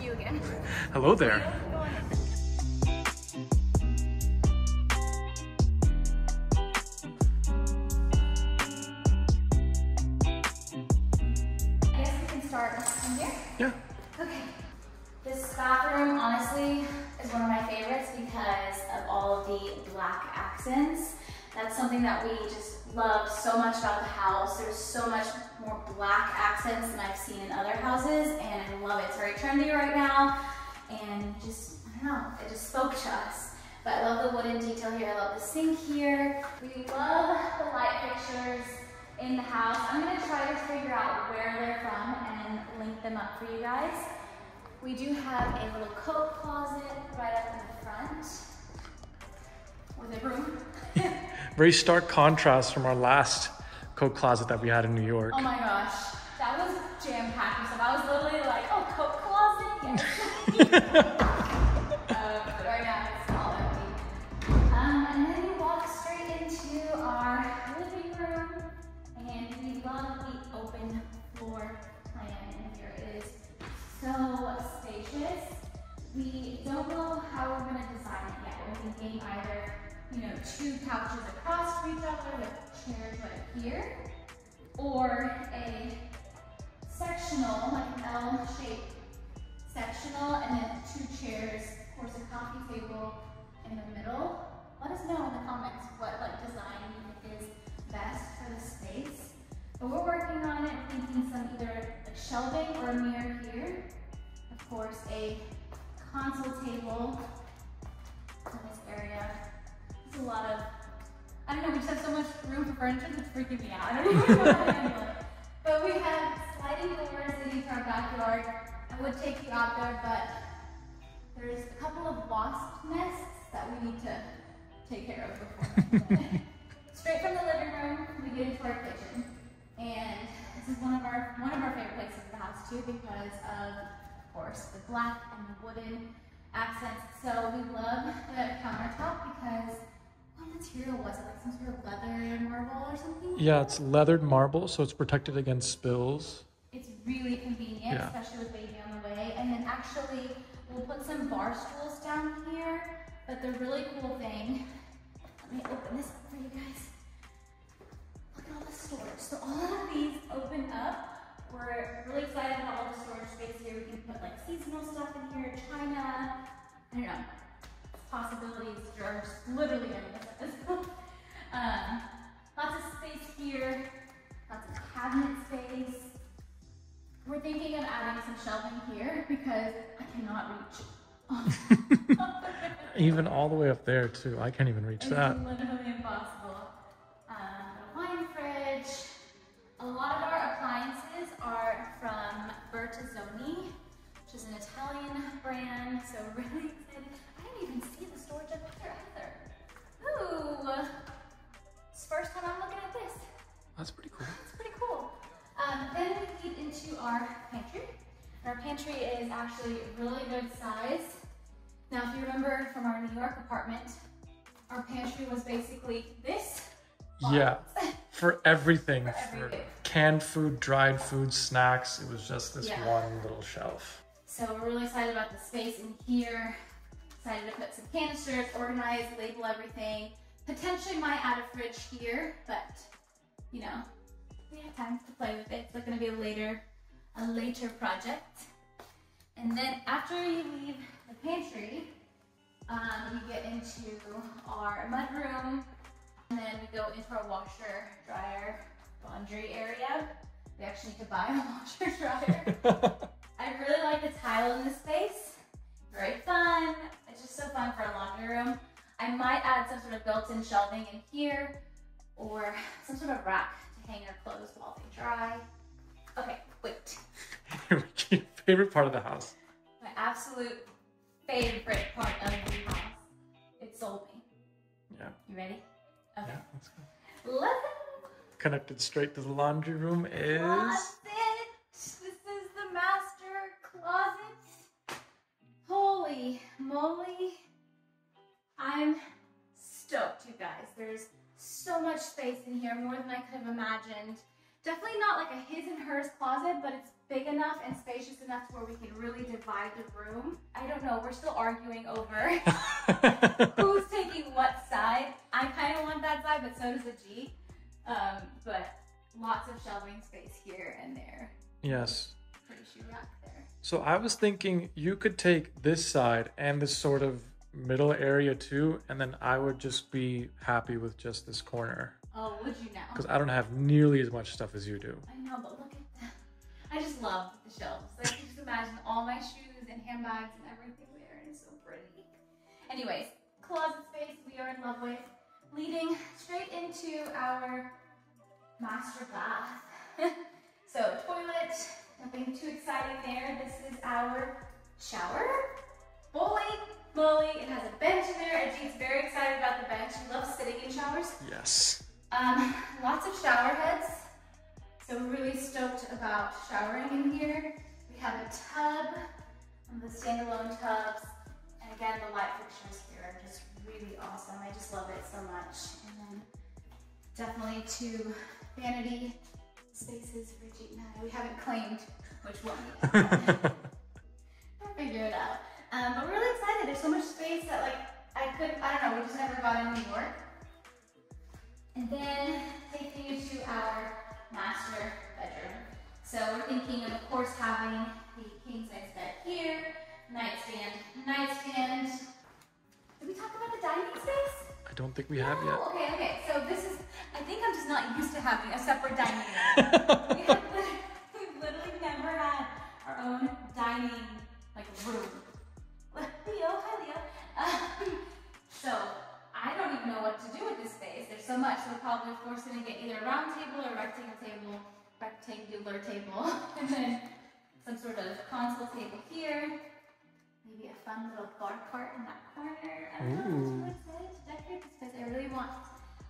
you again. Hello there. I guess we can start in here. Yeah. Okay. This bathroom, honestly, is one of my favorites because of all of the black accents. That's something that we just love so much about the house. There's so much more black accents than I've seen in other houses, and I love it. It's very trendy right now, and just, I don't know, it just spoke to us. But I love the wooden detail here. I love the sink here. We love the light fixtures in the house. I'm gonna try to figure out where they're from and link them up for you guys. We do have a little coat closet right up in the front with a room. Very stark contrast from our last coat closet that we had in New York. Oh my gosh, that was jam-packed with stuff. I was literally like, oh, coat closet? Yes. But right now it's all empty. And then you walk straight into our living room, and we love the open floor plan in here. It is so spacious. We don't know how we're gonna design it yet. We're thinking either, you know, 2 couches across from each other with chairs right here, or a sectional, like an L-shaped sectional, and then 2 chairs, of course a coffee table in the middle. Let us know in the comments what design you think is best for the space. But we're working on it, thinking some either shelving or a mirror here. Of course, a console table in this area. There's a lot of, I don't know, we just have so much room for furniture that's freaking me out. I don't even know how to handle it. But we have sliding doors leading to our backyard. I would take you out there, but there's a couple of wasp nests that we need to take care of before. Straight from the living room, we get into our kitchen. And this is one of our favorite places in the house too, because of course, the black and the wooden accents. So we love the countertop because what material was it? Like some sort of leather marble or something? Yeah, it's leathered marble, so it's protected against spills. It's really convenient, especially with baby on the way. And then actually, we'll put some bar stools down here. But the really cool thing, let me open this up for you guys. Look at all the storage. So all of these open up. We're really excited about all the storage space here. We can put like seasonal stuff in here, china, I don't know, possibilities are literally endless at this point. Lots of space here, lots of cabinet space. We're thinking of adding some shelving here because I cannot reach. Even all the way up there too. I can't even reach that. It's literally impossible. A wine fridge. A lot of our appliances are from Bertazzoni, which is an Italian brand, so really excited. I didn't even see the storage up here either. Ooh, it's the first time I'm looking at this. That's pretty cool. It's pretty cool. Then we get into our pantry. Our pantry is actually really good size. Now, if you remember from our New York apartment, our pantry was basically this. Yeah, for everything. For canned food, dried food, snacks. It was just this one little shelf. So we're really excited about the space in here. Excited to put some canisters, organize, label everything. Potentially might add a fridge here, but you know, we have time to play with it. It's going to be a later project. And then after you leave the pantry, you get into our mudroom. And then we go into our washer, dryer, laundry area. We actually need to buy a washer dryer. I really like the tile in this space. Very fun. It's just so fun for a laundry room. I might add some sort of built-in shelving in here or some sort of rack to hang our clothes while they dry. Okay, wait. Your favorite part of the house? My absolute favorite part of the house. It sold me. Yeah. You ready? Okay. Yeah, let's go. Let's go. Connected straight to the laundry room is... Closet. This is the master closet. Holy moly. I'm stoked, you guys. There's so much space in here, more than I could have imagined. Definitely not like a his and hers closet, but it's big enough and spacious enough to where we can really divide the room. I don't know, we're still arguing over who's taking what side. I kind of want that side, but so does the G. But lots of shelving space here and there. Yes. Pretty shoe rack there. So I was thinking you could take this side and this sort of middle area too, and then I would just be happy with just this corner. Oh, would you now? Because I don't have nearly as much stuff as you do. I know, but look at that. I just love the shelves. Like, you just imagine all my shoes and handbags and everything there, and it's so pretty. Anyways, closet space we are in love with, leading straight into our master bath. So, toilet, nothing too exciting there. This is our shower. Holy moly, it has a bench in there. Ajit's very excited about the bench. He loves sitting in showers. Yes. Lots of shower heads. So we're really stoked about showering in here. We have a tub, the standalone tubs, and again, the light fixtures here are just really awesome. I just love it so much. And then definitely 2 vanity spaces for Ajit and I. We haven't claimed which one yet. I'll figure it out. But we're really excited. There's so much space that like I don't know, we just never got in New York. And then taking you to our master bedroom. So we're thinking of course, having the king size bed here, nightstand. Did we talk about the dining space? I don't think we have yet. Okay. So this is, I think I'm just not used to having a separate dining room. We've literally never had our own dining room. Leo, hi Leo. So I don't even know what to do with this space. There's so much, so we're probably forced to get either a round table or a rectangular table, and then some sort of console table here. Maybe a fun little bar cart in that corner. I don't know, I'm really excited to decorate this space. I really want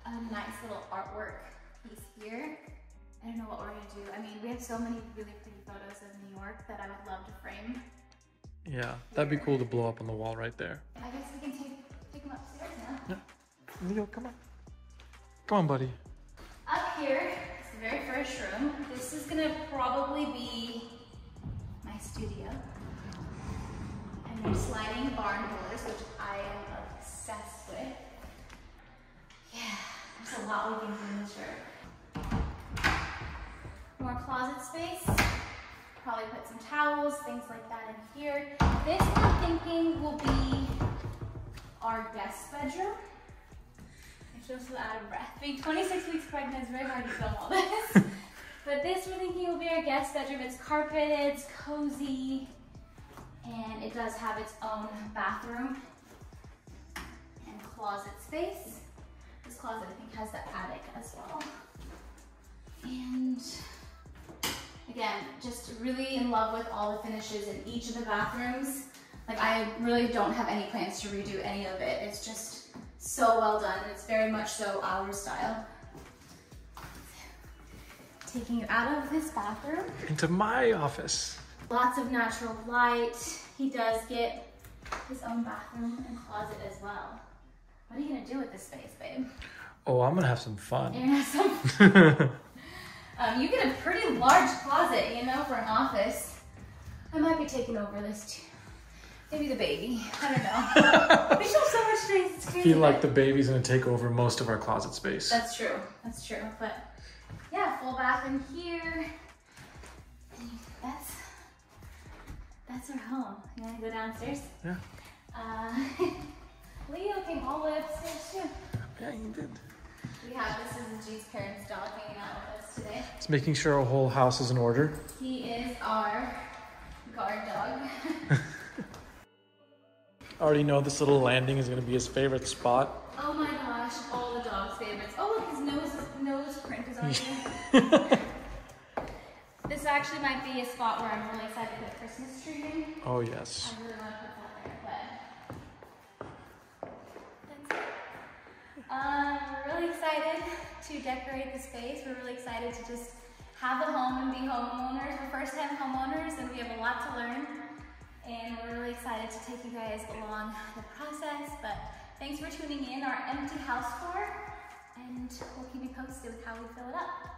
a nice little artwork piece here. I don't know what we're gonna do. I mean, we have so many really pretty photos of New York that I would love to frame. Yeah, that'd be cool to blow up on the wall right there. I guess we can take them upstairs now. Yeah. Leo, come on. Come on, buddy. Up here is the very first room. This is gonna probably be my studio. And there's sliding barn doors, which I am obsessed with. Yeah, there's a lot we can do in this room. More closet space. Probably put some towels, things like that in here. This I'm thinking will be our guest bedroom. I feel so out of breath. Being 26 weeks pregnant is very hard to film all this. But this we're thinking will be our guest bedroom. It's carpeted, it's cozy, and it does have its own bathroom and closet space. This closet I think has the attic as well. And again, just really in love with all the finishes in each of the bathrooms. Like I really don't have any plans to redo any of it. It's just so well done. It's very much so our style. Taking you out of this bathroom. Into my office. Lots of natural light. He does get his own bathroom and closet as well. What are you gonna do with this space, babe? Oh, I'm gonna have some fun. You're gonna have some you get a pretty large closet, you know, for an office. I might be taking over this too. Maybe the baby. I don't know. We show so much space. It's crazy. I feel like the baby's gonna take over most of our closet space. That's true. That's true. But yeah, full bath in here. That's our home. You wanna go downstairs? Yeah. Leo came all the way upstairs too. Yeah, he did. We have, this is G's parents' dog hanging out with us today. It's making sure our whole house is in order. He is our guard dog. I already know this little landing is going to be his favorite spot. Oh my gosh, all the dog's favorites. Oh look, his nose print is on here. This actually might be a spot where I'm really excited to put a Christmas tree in. Oh yes. I really want to put that there, but that's it. We're really excited to decorate the space. We're really excited to just have the home and be homeowners. We're first-time homeowners and we have a lot to learn. And we're really excited to take you guys along the process. But thanks for tuning in our empty house tour. And we'll keep you posted with how we fill it up.